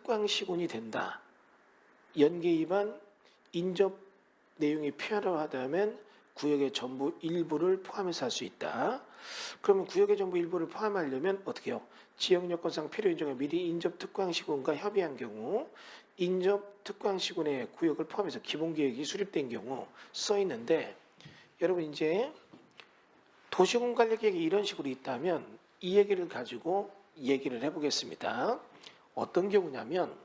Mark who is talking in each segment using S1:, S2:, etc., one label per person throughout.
S1: 특광시군이 된다. 연계 위반 인접 내용이 필요하다면 구역의 전부 일부를 포함해서 할 수 있다. 그러면 구역의 전부 일부를 포함하려면 어떻게 해요? 지역 여건상 필요 인정에 미리 인접 특광시군과 협의한 경우 인접 특광시군의 구역을 포함해서 기본계획이 수립된 경우 써 있는데, 여러분 이제 도시군 관리계획이 이런 식으로 있다면 이 얘기를 가지고 얘기를 해보겠습니다. 어떤 경우냐면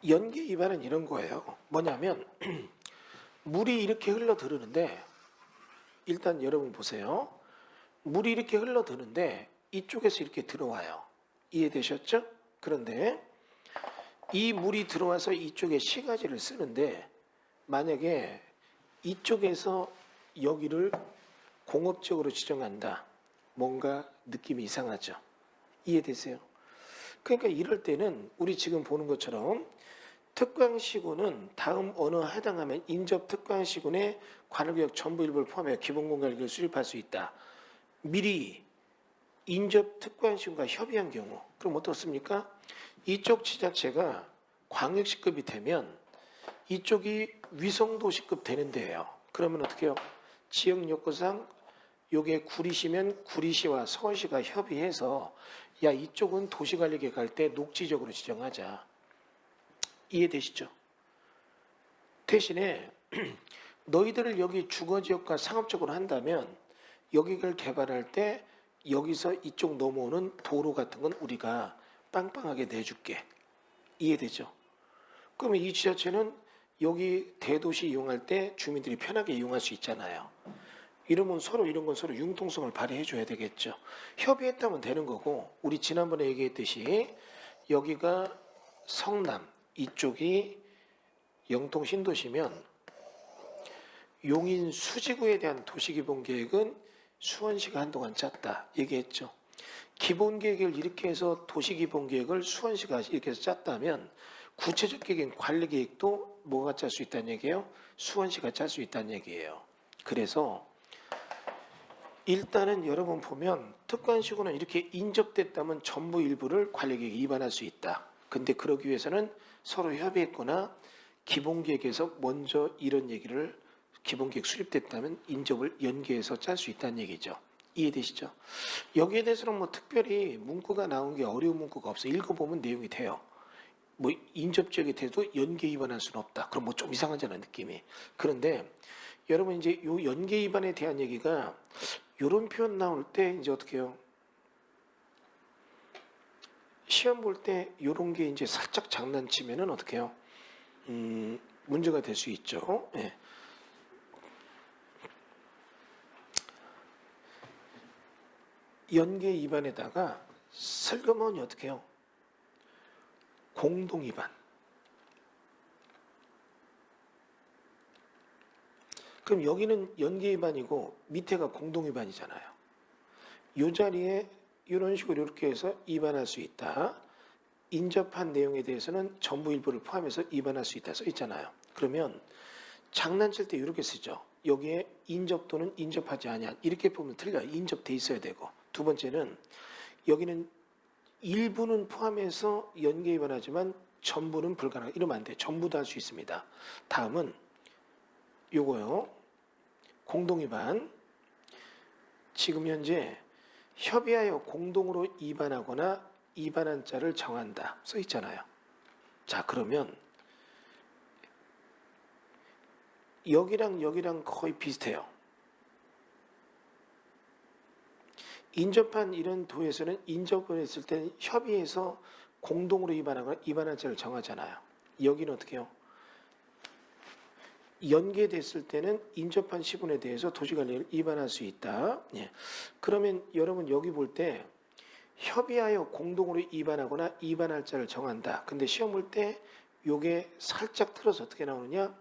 S1: 연계 위반은 이런 거예요. 뭐냐면 물이 이렇게 흘러들으는데, 일단 여러분 보세요. 물이 이렇게 흘러드는데 이쪽에서 이렇게 들어와요. 이해되셨죠? 그런데 이 물이 들어와서 이쪽에 시가지를 쓰는데, 만약에 이쪽에서 여기를 공업적으로 지정한다. 뭔가 느낌이 이상하죠? 이해되세요? 그러니까 이럴 때는 우리 지금 보는 것처럼 특광시군은 다음 언어에 해당하면 인접 특광시군의 관할구역 전부 일부를 포함해 기본공간을 수립할 수 있다. 미리 인접 특광시군과 협의한 경우, 그럼 어떻습니까? 이쪽 지자체가 광역시급이 되면 이쪽이 위성도시급 되는 데예요. 그러면 어떻게 해요? 지역 여건상 요게 구리시면 구리시와 서울시가 협의해서 야, 이쪽은 도시관리계획 할 때 녹지적으로 지정하자. 이해되시죠? 대신에 너희들을 여기 주거지역과 상업적으로 한다면 여기를 개발할 때 여기서 이쪽 넘어오는 도로 같은 건 우리가 빵빵하게 내줄게. 이해되죠? 그러면 이 지자체는 여기 대도시 이용할 때 주민들이 편하게 이용할 수 있잖아요. 이러면 서로 이런 건 서로 융통성을 발휘해 줘야 되겠죠. 협의했다면 되는 거고, 우리 지난번에 얘기했듯이 여기가 성남, 이쪽이 영통 신도시면 용인 수지구에 대한 도시기본계획은 수원시가 한동안 짰다 얘기했죠. 기본계획을 이렇게 해서 도시기본계획을 수원시가 이렇게 해서 짰다면 구체적 계획인 관리계획도 뭐가 짤 수 있다는 얘기예요? 수원시가 짤 수 있다는 얘기예요. 그래서 일단은 여러분 보면 특관시군은 이렇게 인접됐다면 전부 일부를 관리계획에 위반할 수 있다. 근데 그러기 위해서는 서로 협의했거나 기본계획에서 먼저 이런 얘기를 기본계획 수립됐다면 인접을 연계해서 짤 수 있다는 얘기죠. 이해되시죠? 여기에 대해서는 뭐 특별히 문구가 나온 게 어려운 문구가 없어. 읽어보면 내용이 돼요. 뭐 인접지역에 대해서 연계 위반할 수는 없다. 그럼 뭐 좀 이상하잖아요, 느낌이. 그런데 여러분 이제 요 연계 위반에 대한 얘기가 이런 표현 나올 때 이제 어떻게 해요? 시험 볼 때 이런 게 이제 살짝 장난치면은 어떻게 해요? 문제가 될 수 있죠. 예. 연계 위반에다가 슬그머니 어떻게 해요? 공동 위반. 그럼 여기는 연계 위반이고 밑에가 공동 위반이잖아요. 이 자리에 이런 식으로 이렇게 해서 위반할 수 있다. 인접한 내용에 대해서는 전부 일부를 포함해서 위반할 수 있다 써 있잖아요. 그러면 장난칠 때 이렇게 쓰죠. 여기에 인접 또는 인접하지 아니한 이렇게 보면 틀려요. 인접돼 있어야 되고. 두 번째는 여기는 일부는 포함해서 연계 위반하지만 전부는 불가능하다. 이러면 안 돼. 전부 다 할 수 있습니다. 다음은 요거요. 공동 위반. 지금 현재 협의하여 공동으로 위반하거나 위반한 자를 정한다 써 있잖아요. 자, 그러면 여기랑 거의 비슷해요. 인접한 이런 도에서는 인접을 했을 때는 협의해서 공동으로 위반하거나 위반한 자를 정하잖아요. 여기는 어떻게 해요? 연계됐을 때는 인접한 시군에 대해서 도시관리를 위반할 수 있다. 예. 그러면 여러분 여기 볼 때 협의하여 공동으로 위반하거나 위반할 자를 정한다. 근데 시험 볼 때 요게 살짝 틀어서 어떻게 나오느냐?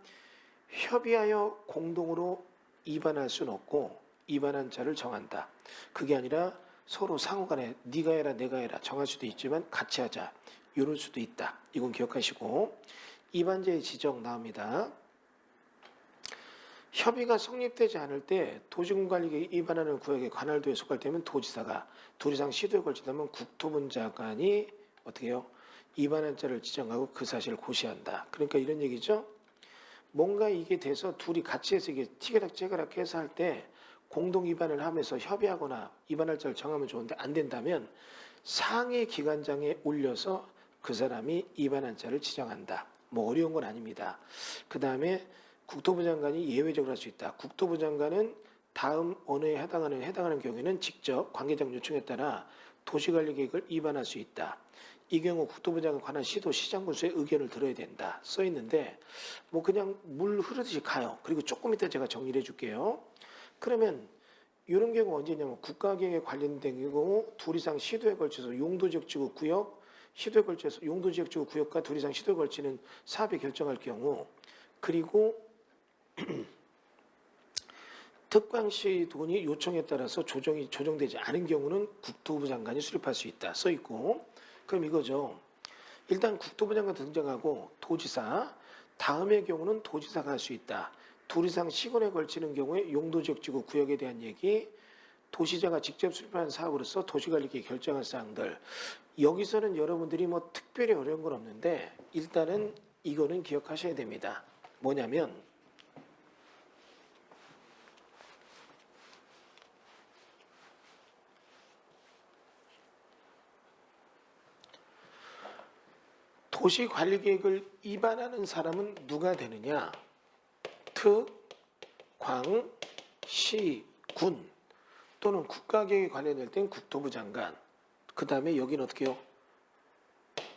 S1: 협의하여 공동으로 위반할 수는 없고 위반한 자를 정한다. 그게 아니라 서로 상호간에 네가 해라 내가 해라 정할 수도 있지만 같이 하자. 이럴 수도 있다. 이건 기억하시고 위반자의 지적 나옵니다. 협의가 성립되지 않을 때 도시군관리계획 위반하는 구역의 관할도에 속할 때면 도지사가, 둘 이상 시도에 걸치다면 국토부 장관이 어떻게 해요? 위반한 자를 지정하고 그 사실을 고시한다. 그러니까 이런 얘기죠. 뭔가 이게 돼서 둘이 같이 해서 이게 티격태격 해서 할 때 공동 위반을 하면서 협의하거나 위반할 자를 정하면 좋은데 안 된다면 상위 기관장에 올려서 그 사람이 위반한 자를 지정한다. 뭐 어려운 건 아닙니다. 그 다음에 국토부 장관이 예외적으로 할 수 있다. 국토부 장관은 다음 언어에 해당하는 경우에는 직접 관계장 요청에 따라 도시관리계획을 위반할 수 있다. 이 경우 국토부 장관 관할 시도 시장군수의 의견을 들어야 된다. 써 있는데 뭐 그냥 물 흐르듯이 가요. 그리고 조금 이따 제가 정리를 해줄게요. 그러면 이런 경우 언제냐면 국가계획에 관련된 경우 둘 이상 시도에 걸쳐서 용도지역지구 구역, 시도에 걸쳐서 용도지역지구 구역과 둘 이상 시도에 걸치는 사업이 결정할 경우, 그리고 특광시 돈이 요청에 따라서 조정되지 않은 경우는 국토부 장관이 수립할 수 있다. 써 있고, 그럼 이거죠. 일단 국토부 장관 등장하고 도지사, 다음의 경우는 도지사가 할 수 있다. 둘 이상 시군에 걸치는 경우에 용도지역지구 구역에 대한 얘기, 도시자가 직접 수립하는 사업으로서 도시관리계획 결정할 사항들. 여기서는 여러분들이 뭐 특별히 어려운 건 없는데 일단은 이거는 기억하셔야 됩니다. 뭐냐면 도시관리계획을 위반하는 사람은 누가 되느냐? 특, 광, 시, 군 또는 국가계획에 관련될 땐 국토부 장관, 그 다음에 여기는 어떻게 해요?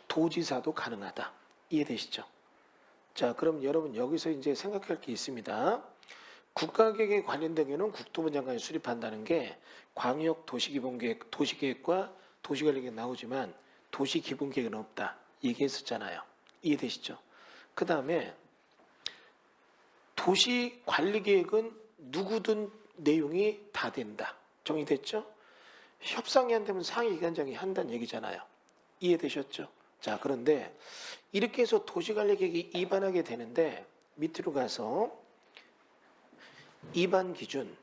S1: 도지사도 가능하다. 이해되시죠? 자, 그럼 여러분 여기서 이제 생각할 게 있습니다. 국가계획에 관련된 경우는 국토부 장관이 수립한다는 게 광역 도시기본계획, 도시계획과 도시관리계획 나오지만 도시기본계획은 없다. 얘기했었잖아요. 이해되시죠? 그 다음에 도시관리계획은 누구든 내용이 다 된다. 정리됐죠? 협상이 안 되면 상위기관장이 한다는 얘기잖아요. 이해되셨죠? 자, 그런데 이렇게 해서 도시관리계획이 위반하게 되는데 밑으로 가서 위반 기준,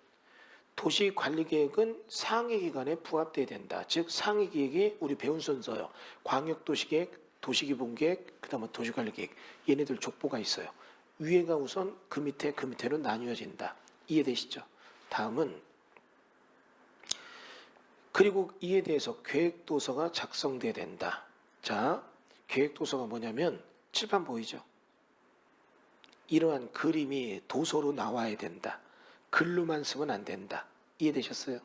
S1: 도시관리계획은 상위기관에 부합돼야 된다. 즉 상위기획이 우리 배운 순서요. 광역도시계획, 도시기본계획, 그 다음에 도시관리계획. 얘네들 족보가 있어요. 위에가 우선 그 밑에로 나뉘어진다. 이해되시죠? 다음은 그리고 이에 대해서 계획도서가 작성돼야 된다. 자, 계획도서가 뭐냐면 칠판 보이죠? 이러한 그림이 도서로 나와야 된다. 글로만 쓰면 안 된다. 이해되셨어요?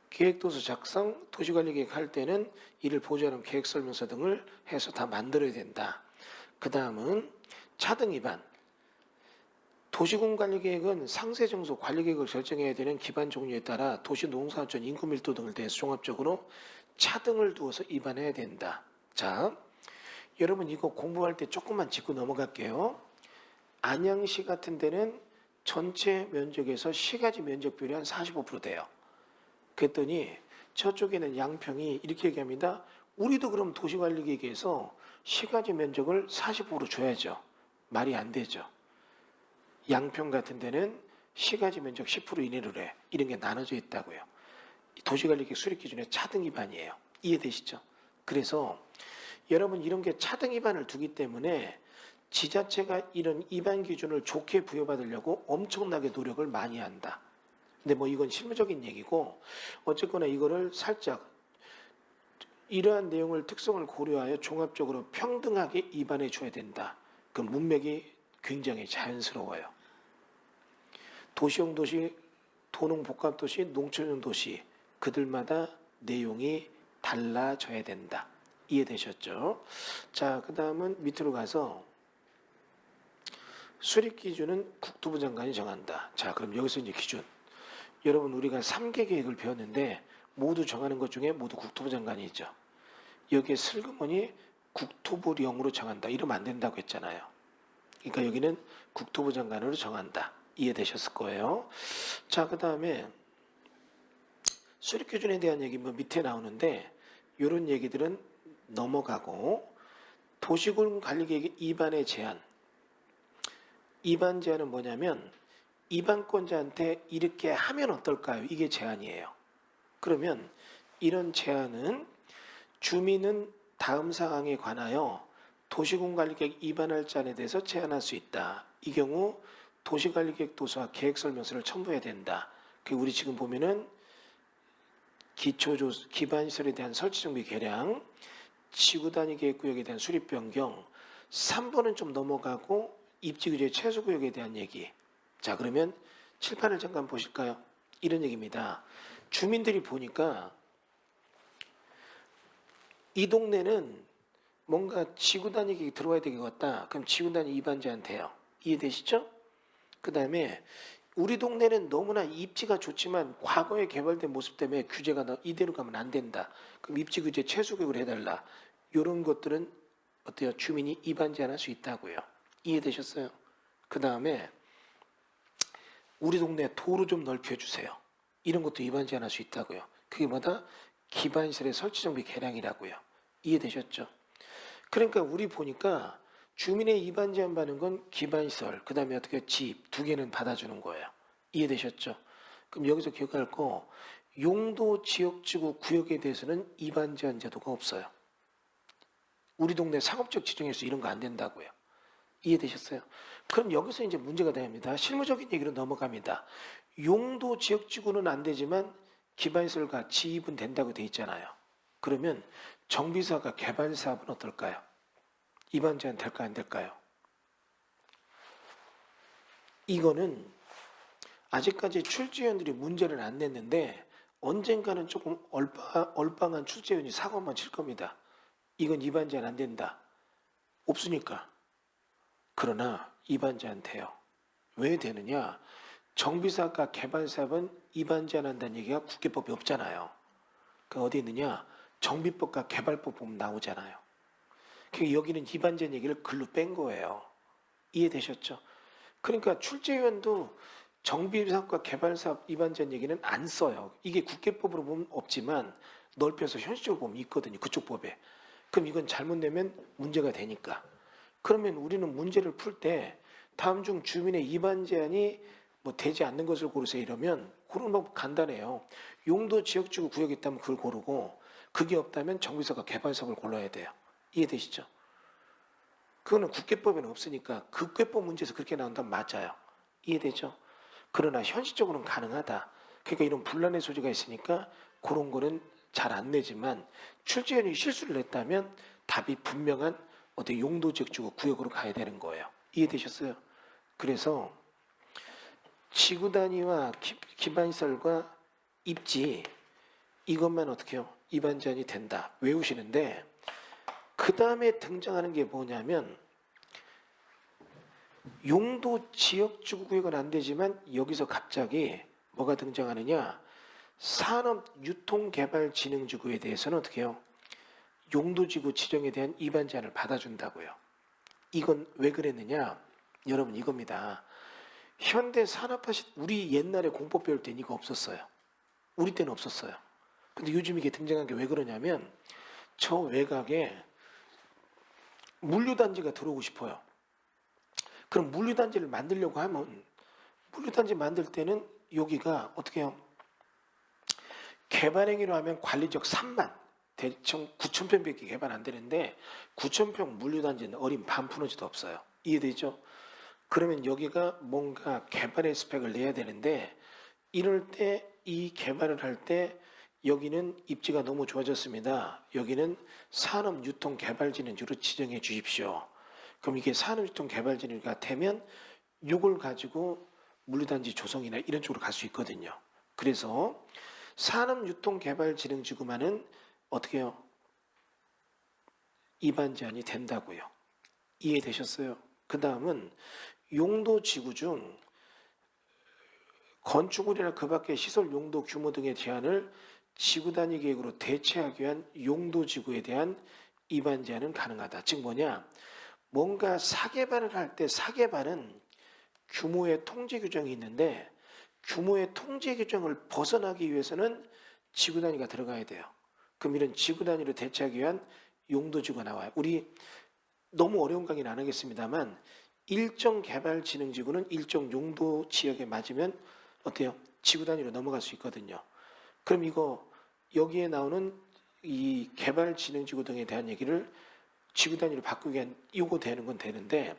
S1: 계획도서 작성, 도시관리계획 할 때는 이를 보조하는 계획설명서 등을 해서 다 만들어야 된다. 그 다음은 차등 위반. 도시군관리계획은 상세정소 관리계획을 결정해야 되는 기반 종류에 따라 도시농사전 인구밀도 등을 대해서 종합적으로 차등을 두어서 위반해야 된다. 자, 여러분 이거 공부할 때 조금만 짚고 넘어갈게요. 안양시 같은 데는 전체 면적에서 시가지 면적 비율이 한 45% 돼요. 그랬더니 저쪽에는 양평이 이렇게 얘기합니다. 우리도 그럼 도시관리계획에서 시가지 면적을 45% 줘야죠. 말이 안 되죠. 양평 같은 데는 시가지 면적 10% 이내로 해. 이런 게 나눠져 있다고요. 도시관리계획 수립기준의 차등 위반이에요. 이해되시죠? 그래서 여러분 이런 게 차등 위반을 두기 때문에 지자체가 이런 위반 기준을 좋게 부여받으려고 엄청나게 노력을 많이 한다. 근데 뭐 이건 실무적인 얘기고 어쨌거나 이거를 살짝 이러한 내용을 특성을 고려하여 종합적으로 평등하게 위반해 줘야 된다. 그 문맥이 굉장히 자연스러워요. 도시형 도시, 도농복합도시, 농촌형 도시 그들마다 내용이 달라져야 된다. 이해되셨죠? 자, 그 다음은 밑으로 가서 수립 기준은 국토부 장관이 정한다. 자, 그럼 여기서 이제 기준. 여러분 우리가 3개 계획을 배웠는데 모두 정하는 것 중에 모두 국토부 장관이 있죠. 여기에 슬그머니 국토부령으로 정한다. 이러면 안 된다고 했잖아요. 그러니까 여기는 국토부 장관으로 정한다. 이해되셨을 거예요. 자, 그 다음에 수립 기준에 대한 얘기 뭐 밑에 나오는데 이런 얘기들은 넘어가고 도시군 관리계획 위반의 제한. 위반 제한은 뭐냐면 입안권자한테 이렇게 하면 어떨까요? 이게 제안이에요. 그러면 이런 제안은 주민은 다음 사항에 관하여 도시공관리계획 입안할 자에 대해서 제안할 수 있다. 이 경우 도시관리계획 도서와 계획설명서를 첨부해야 된다. 그 우리 지금 보면은 기반시설에 대한 설치정비 개량, 지구단위 계획구역에 대한 수립 변경, 3번은 좀 넘어가고 입지규제 최소구역에 대한 얘기. 자, 그러면 칠판을 잠깐 보실까요? 이런 얘기입니다. 주민들이 보니까 이 동네는 뭔가 지구단위 계획이 들어와야 되겠다. 그럼 지구단위 입안자한테요. 이해되시죠? 그 다음에 우리 동네는 너무나 입지가 좋지만 과거에 개발된 모습 때문에 규제가 이대로 가면 안 된다. 그럼 입지 규제 최소구역을 해달라. 이런 것들은 어때요? 주민이 입안 제한할 수 있다고요. 이해되셨어요? 그 다음에 우리 동네 도로 좀 넓혀주세요. 이런 것도 입안 제한할 수 있다고요. 그게 뭐다? 기반시설의 설치정비 개량이라고요. 이해되셨죠? 그러니까 우리 보니까 주민의 입안 제한 받는 건 기반시설, 그 다음에 어떻게 집 두 개는 받아주는 거예요. 이해되셨죠? 그럼 여기서 기억할 거, 용도 지역지구 구역에 대해서는 입안 제한 제도가 없어요. 우리 동네 상업적 지정에서 이런 거 안 된다고요. 이해되셨어요? 그럼 여기서 이제 문제가 됩니다. 실무적인 얘기로 넘어갑니다. 용도 지역지구는 안 되지만 기반시설과 지입은 된다고 돼 있잖아요. 그러면 정비사업과 개발사업은 어떨까요? 입안 제한 될까 안 될까요? 이거는 아직까지 출제위원들이 문제를 안 냈는데 언젠가는 조금 얼빵한 출제위원이 사고만 칠 겁니다. 이건 입안 제한 안 된다. 없으니까. 그러나 입안 제한 돼요. 왜 되느냐? 정비사업과 개발사업은 입안 제한한다는 얘기가 국계법에 없잖아요. 그 어디 있느냐? 정비법과 개발법 보면 나오잖아요. 여기는 입안 제한 얘기를 글로 뺀 거예요. 이해되셨죠? 그러니까 출제위원도 정비사업과 개발사업 입안 제한 얘기는 안 써요. 이게 국계법으로 보면 없지만 넓혀서 현실적으로 보면 있거든요. 그쪽 법에. 그럼 이건 잘못 내면 문제가 되니까. 그러면 우리는 문제를 풀 때 다음 중 주민의 입안 제한이 뭐 되지 않는 것을 고르세요 이러면 그런 방법 간단해요. 용도 지역지구 구역이 있다면 그걸 고르고 그게 없다면 정비사업과 개발사업을 골라야 돼요. 이해되시죠? 그거는 국계법에는 없으니까 국계법 문제에서 그렇게 나온다면 맞아요. 이해되죠? 그러나 현실적으로는 가능하다. 그러니까 이런 분란의 소지가 있으니까 그런 거는 잘 안 내지만 출제위원이 실수를 냈다면 답이 분명한 어디 용도 지역지구 구역으로 가야 되는 거예요. 이해되셨어요? 그래서 지구 단위와 기반시설과 입지 이것만 어떻게 해요? 입안 제한이 된다. 외우시는데 그 다음에 등장하는 게 뭐냐면 용도 지역지구구역은 안 되지만 여기서 갑자기 뭐가 등장하느냐? 산업유통개발진흥지구에 대해서는 어떻게 해요? 용도지구 지정에 대한 입안 제한을 받아준다고요. 이건 왜 그랬느냐? 여러분 이겁니다. 현대 산업화시 우리 옛날에 공법 배울 때는 이거 없었어요. 우리 때는 없었어요. 근데 요즘 이게 등장한 게 왜 그러냐면 저 외곽에 물류단지가 들어오고 싶어요. 그럼 물류단지를 만들려고 하면 물류단지 만들 때는 여기가 어떻게 해요? 개발행위로 하면 관리적 3만 대충 9,000평밖에 개발 안 되는데 9,000평 물류단지는 어린 반푼어지도 없어요. 이해되죠? 그러면 여기가 뭔가 개발의 스펙을 내야 되는데 이럴 때 이 개발을 할 때 여기는 입지가 너무 좋아졌습니다. 여기는 산업유통개발진흥지로 지정해 주십시오. 그럼 이게 산업유통개발진흥지가 되면 이걸 가지고 물류단지 조성이나 이런 쪽으로 갈 수 있거든요. 그래서 산업유통개발진흥지구만은 어떻게 해요? 입안 제한이 된다고요. 이해되셨어요? 그 다음은 용도지구 중 건축물이나 그 밖의 시설 용도 규모 등의 제한을 지구단위 계획으로 대체하기 위한 용도지구에 대한 입안 제한은 가능하다. 즉 뭐냐? 뭔가 사개발을 할 때 사개발은 규모의 통제 규정이 있는데 규모의 통제 규정을 벗어나기 위해서는 지구단위가 들어가야 돼요. 그럼 이런 지구단위로 대체하기 위한 용도지구가 나와요. 우리 너무 어려운 강의는 안 하겠습니다만 일정 개발진흥지구는 일정 용도 지역에 맞으면 어때요? 지구 단위로 넘어갈 수 있거든요. 그럼 이거 여기에 나오는 이 개발진흥지구 등에 대한 얘기를 지구 단위로 바꾸기 위한 요거 되는 건 되는데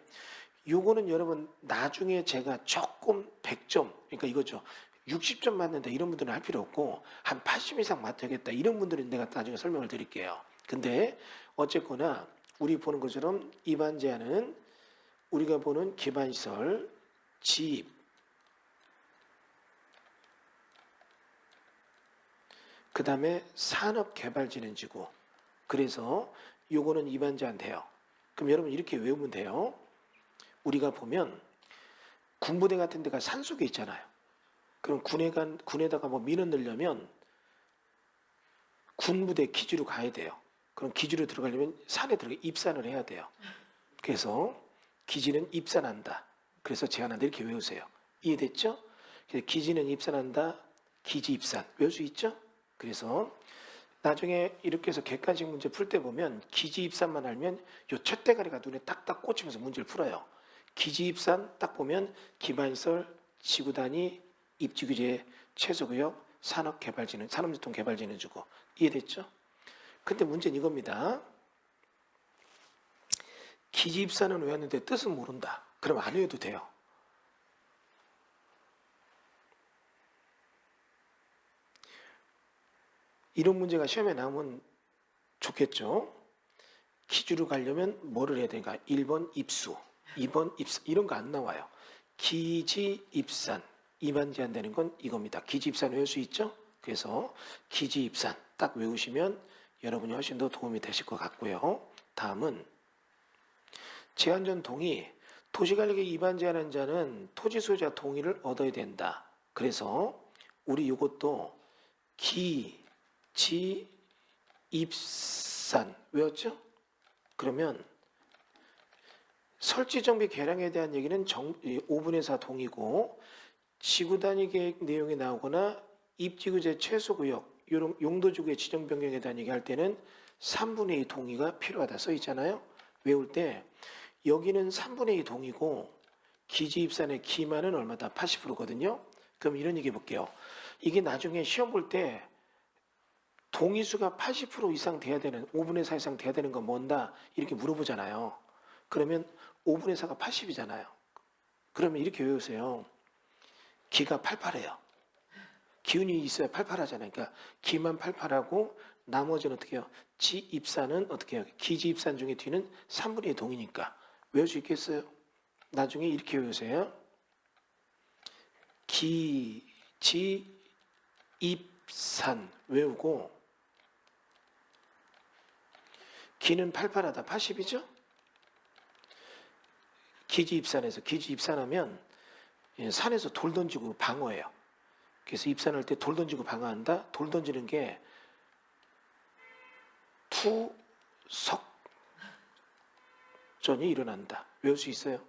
S1: 요거는 여러분 나중에 제가 조금 100점 그러니까 이거죠. 60점 맞는다 이런 분들은 할 필요 없고 한 80 이상 맞춰야겠다 이런 분들은 내가 나중에 설명을 드릴게요. 근데 어쨌거나 우리 보는 것처럼 입안 제한은 우리가 보는 기반시설, 집, 그 다음에 산업개발진흥지구. 그래서 요거는 입안 제한 돼요. 그럼 여러분 이렇게 외우면 돼요. 우리가 보면 군부대 같은 데가 산속에 있잖아요. 그럼 군에다가 뭐 민원 넣으려면 군부대 기지로 가야 돼요. 그럼 기지로 들어가려면 산에 들어가 입산을 해야 돼요. 그래서 기지는 입산한다. 그래서 제한한다 이렇게 외우세요. 이해됐죠? 그래서 기지는 입산한다. 기지 입산 외울 수 있죠? 그래서 나중에 이렇게 해서 객관식 문제 풀 때 보면 기지 입산만 알면 요 첫 대가리가 눈에 딱딱 꽂히면서 문제를 풀어요. 기지 입산 딱 보면 기반시설, 지구 단위, 입지규제, 최소구역, 산업개발진흥, 산업유통개발진흥주고 이해됐죠? 근데 문제는 이겁니다. 기지 입산은 외웠는데 뜻은 모른다. 그럼 안 외워도 돼요. 이런 문제가 시험에 나오면 좋겠죠. 기지로 가려면 뭐를 해야 되는가? 1번 입수, 2번 입산 이런 거 안 나와요. 기지 입산 입안 제한되는 건 이겁니다. 기지 입산 외울 수 있죠? 그래서 기지 입산 딱 외우시면 여러분이 훨씬 더 도움이 되실 것 같고요. 다음은 제한 전 동의. 도시관리계 입안 제한한 자는 토지 소유자 동의를 얻어야 된다. 그래서 우리 이것도 기지 입산 외웠죠? 그러면 설치 정비 개량에 대한 얘기는 5분의 4 동의고 지구 단위 계획 내용이 나오거나 입지구제 최소구역 이런 용도지구의 지정 변경에 대한 얘기할 때는 3분의 2 동의가 필요하다 써 있잖아요. 외울 때 여기는 3분의 2 동의고 기지 입산의 기만은 얼마다? 80%거든요. 그럼 이런 얘기 해볼게요. 이게 나중에 시험 볼 때 동의수가 80% 이상 돼야 되는 5분의 4 이상 돼야 되는 건 뭔다 이렇게 물어보잖아요. 그러면 5분의 4가 80이잖아요. 그러면 이렇게 외우세요. 기가 팔팔해요. 기운이 있어야 팔팔하잖아요. 그러니까 기만 팔팔하고 나머지는 어떻게 해요? 지 입산은 어떻게 해요? 기지 입산 중에 뒤는 3분의 2 동이니까 외울 수 있겠어요? 나중에 이렇게 외우세요. 기지 입산 외우고 기는 팔팔하다 80이죠? 기지 입산해서 기지 입산하면 산에서 돌 던지고 방어해요. 그래서 입산할 때 돌 던지고 방어한다. 돌 던지는 게 투석전이 일어난다. 외울 수 있어요?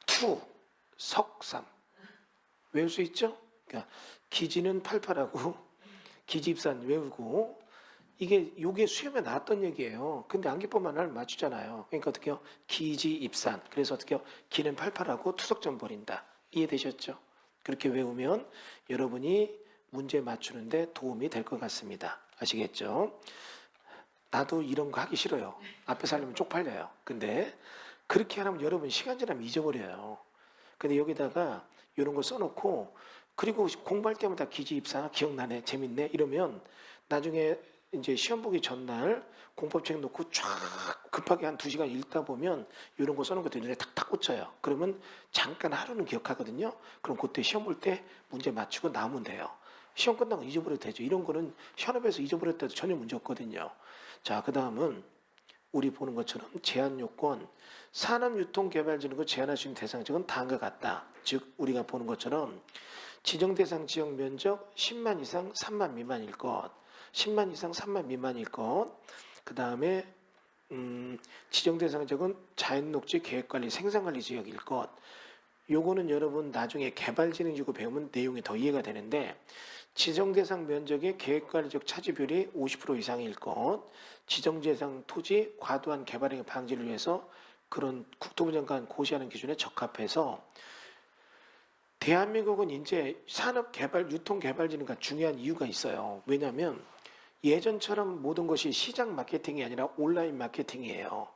S1: 투석삼 외울 수 있죠? 그러니까 기지는 팔팔하고 기지 입산 외우고 요게 수염에 나왔던 얘기예요. 근데 암기법만 하면 맞추잖아요. 그러니까 어떻게 해요? 기지 입산. 그래서 어떻게 해요? 기는 팔팔하고 투석전 버린다. 이해되셨죠? 그렇게 외우면 여러분이 문제 맞추는데 도움이 될 것 같습니다. 아시겠죠? 나도 이런 거 하기 싫어요. 앞에 살려면 쪽팔려요. 근데 그렇게 하면 여러분 시간 지나면 잊어버려요. 근데 여기다가 이런 거 써놓고 그리고 공부할 때마다 기지 입산 기억나네 재밌네 이러면 나중에 이제 시험 보기 전날 공법책 놓고 쫙 급하게 한 2시간 읽다 보면 이런 거 써놓은 것들 눈에 탁탁 꽂혀요. 그러면 잠깐 하루는 기억하거든요. 그럼 그때 시험 볼 때 문제 맞추고 나오면 돼요. 시험 끝나고 잊어버려도 되죠. 이런 거는 현업에서 잊어버렸다도 전혀 문제 없거든요. 자, 그 다음은 우리 보는 것처럼 제한 요건, 산업유통개발진흥을 제한할 수 있는 대상 지역은 다음과 같다. 즉 우리가 보는 것처럼 지정 대상 지역 면적 10만 이상 3만 미만일 것, 10만 이상 3만 미만일 것, 그 다음에 지정 대상 지역은 자연녹지 계획관리 생산관리 지역일 것. 요거는 여러분 나중에 개발진흥지구 배우면 내용이 더 이해가 되는데 지정 대상 면적의 계획관리적 차지 비율이 50% 이상일 것, 지정 대상 토지 과도한 개발행위 방지를 위해서 그런 국토부 장관 고시하는 기준에 적합해서 대한민국은 이제 산업개발, 유통개발지가 중요한 이유가 있어요. 왜냐하면 예전처럼 모든 것이 시장 마케팅이 아니라 온라인 마케팅이에요.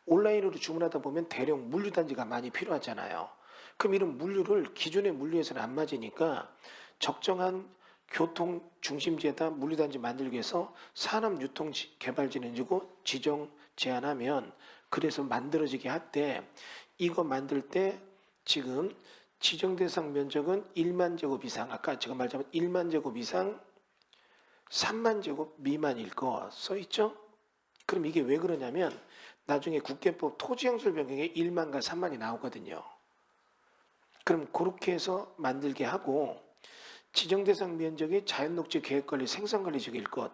S1: 온라인으로 주문하다 보면 대형 물류단지가 많이 필요하잖아요. 그럼 이런 물류를 기존의 물류에서는 안 맞으니까 적정한 교통 중심지에다 물류단지 만들기 위해서 산업유통개발지는 주고 지정 제한하면 그래서 만들어지게 할 때 이거 만들 때 지금 지정 대상 면적은 1만 제곱 이상, 아까 제가 말하자면 1만 제곱 이상 3만 제곱 미만일 거 써있죠? 그럼 이게 왜 그러냐면 나중에 국계법 토지형술 변경에 1만과 3만이 나오거든요. 그럼 그렇게 해서 만들게 하고 지정 대상 면적이 자연녹지 계획관리 생산관리 지역일 것,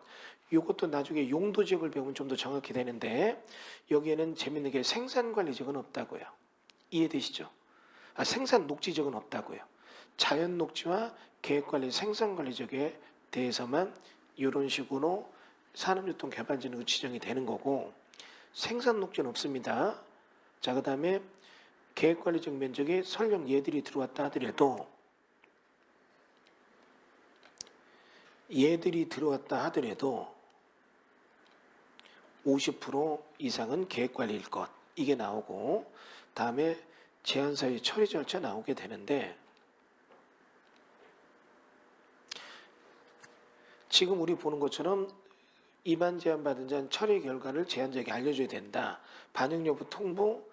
S1: 이것도 나중에 용도 지역을 배우면 좀 더 정확히 되는데 여기에는 재밌는 게 생산관리 지역은 없다고요. 이해되시죠? 생산 녹지 지역은 없다고요. 자연 녹지와 계획관리 생산관리 지역에 대해서만 이런 식으로 산업유통개발지는 지정이 되는 거고 생산 녹지는 없습니다. 자, 그 다음에 계획관리적 면적이 설령 얘들이 들어왔다 하더라도 50% 이상은 계획관리일 것, 이게 나오고 다음에 제한사유 처리 절차 나오게 되는데 지금 우리 보는 것처럼 입안 제한 받은 자는 처리 결과를 제한자에게 알려줘야 된다. 반영 여부 통보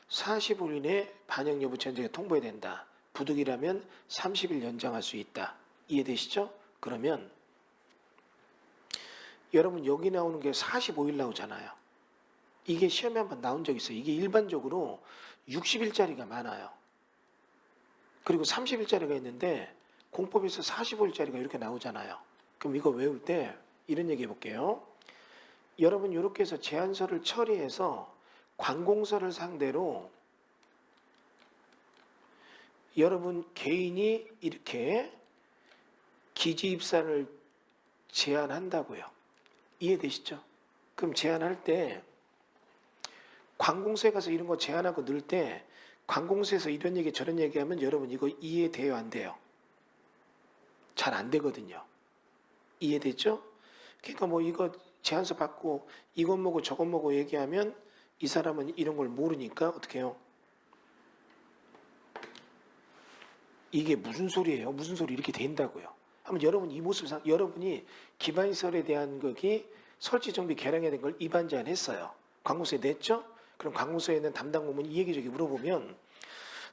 S1: 40일 이내 반영 여부 제한자에게 통보해야 된다. 부득이라면 30일 연장할 수 있다. 이해되시죠? 그러면 여러분 여기 나오는 게 45일 나오잖아요. 이게 시험에 한번 나온 적 있어요. 이게 일반적으로 60일짜리가 많아요. 그리고 30일짜리가 있는데 공법에서 45일짜리가 이렇게 나오잖아요. 그럼 이거 외울 때 이런 얘기 해볼게요. 여러분 이렇게 해서 제안서를 처리해서 관공서를 상대로 여러분 개인이 이렇게 기지 입사를 제안한다고요. 이해되시죠? 그럼 제안할 때 관공서에 가서 이런 거 제안하고 넣을 때 관공서에서 이런 얘기 저런 얘기하면 여러분 이거 이해돼요 안 돼요? 잘 안 되거든요. 이해됐죠? 그러니까 뭐 이거 제안서 받고 이것 뭐고 저것 뭐고 얘기하면 이 사람은 이런 걸 모르니까 어떻게 해요? 이게 무슨 소리예요? 무슨 소리 이렇게 된다고요? 한번 여러분 이 모습상 여러분이 기반시설에 대한 거기 설치 정비 개량에 대한 걸 입안 제안했어요. 관공서에 냈죠? 그럼 관공서에 있는 담당 부문이 이 얘기저기 물어보면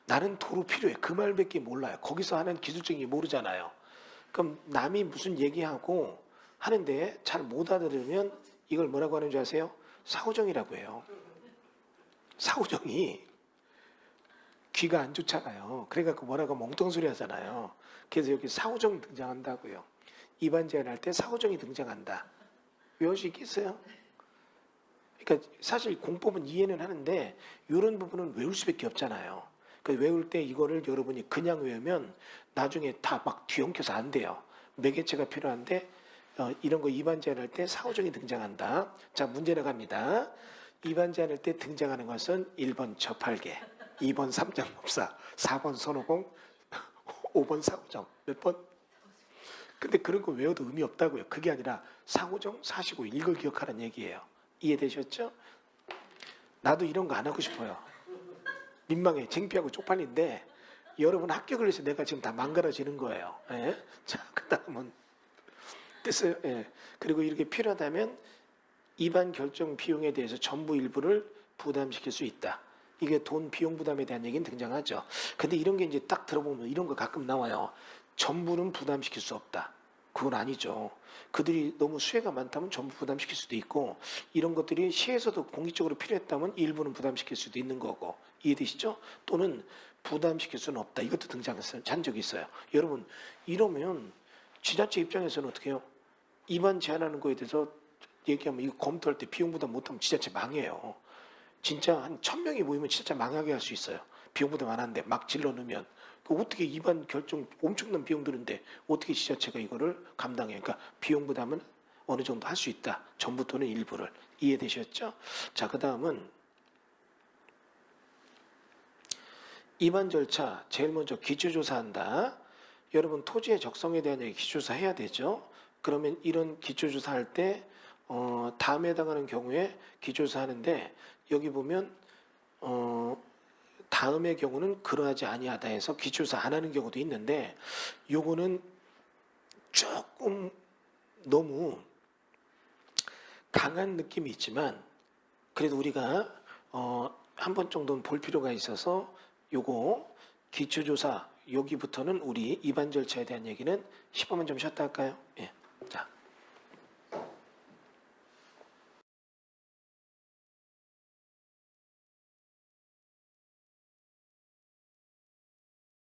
S1: 나는 도로 필요해. 그 말밖에 몰라요. 거기서 하는 기술적인 게 모르잖아요. 그럼 남이 무슨 얘기하고 하는데 잘 못 알아들으면 이걸 뭐라고 하는 줄 아세요? 사후정이라고 해요. 사후정이 귀가 안 좋잖아요. 그래갖고 뭐라고 멍뚱소리 하잖아요. 그래서 여기 사후정 등장한다고요. 입안 제한할 때 사후정이 등장한다. 외울 수 있겠어요? 그러니까 사실 공법은 이해는 하는데 이런 부분은 외울 수밖에 없잖아요. 그러니까 외울 때 이거를 여러분이 그냥 외우면 나중에 다 막 뒤엉켜서 안 돼요. 매개체가 필요한데 이런 거 입안 제한할 때 사후정이 등장한다. 자, 문제 나갑니다. 입안 제한할 때 등장하는 것은 1번 저팔계, 2번 삼장법사, 4번 손오공, 5번 사후정. 몇 번? 근데 그런 거 외워도 의미 없다고요. 그게 아니라 사후정, 사시고 이걸 기억하라는 얘기예요. 이해되셨죠? 나도 이런 거 안 하고 싶어요. 민망해. 창피하고 쪽팔린데 여러분 합격을 해서 내가 지금 다 망가져지는 거예요. 예? 자, 그 다음은 됐어요. 예. 그리고 이렇게 필요하다면 입안 결정 비용에 대해서 전부 일부를 부담시킬 수 있다. 이게 돈 비용 부담에 대한 얘기는 등장하죠. 근데 이런 게 이제 딱 들어보면 이런 거 가끔 나와요. 전부는 부담시킬 수 없다. 그건 아니죠. 그들이 너무 수혜가 많다면 전부 부담시킬 수도 있고 이런 것들이 시에서도 공익적으로 필요했다면 일부는 부담시킬 수도 있는 거고 이해되시죠? 또는 부담시킬 수는 없다. 이것도 등장했어요. 잔 적이 있어요. 여러분 이러면 지자체 입장에서는 어떻게 해요? 입안 제한하는 거에 대해서 얘기하면 이거 검토할 때 비용 부담 못하면 지자체 망해요. 진짜 한 1000명이 모이면 지자체 망하게 할 수 있어요. 비용 부담 안 하는데 막 질러 넣으면 어떻게 입안 결정 엄청난 비용 드는데 어떻게 지자체가 이거를 감당해요? 그러니까 비용 부담은 어느 정도 할 수 있다. 전부 또는 일부를. 이해되셨죠? 자, 그 다음은 입안 절차 제일 먼저 기초조사한다. 여러분 토지의 적성에 대한 얘기 기초조사 해야 되죠. 그러면 이런 기초조사 할 때 다음에 해당하는 경우에 기초조사 하는데 여기 보면 다음의 경우는 그러하지 아니하다 해서 기초조사 안 하는 경우도 있는데 요거는 조금 너무 강한 느낌이 있지만 그래도 우리가 한 번 정도는 볼 필요가 있어서 요거 기초조사 여기부터는 우리 입안 절차에 대한 얘기는 10분만 좀 쉬었다 할까요? 예. 자.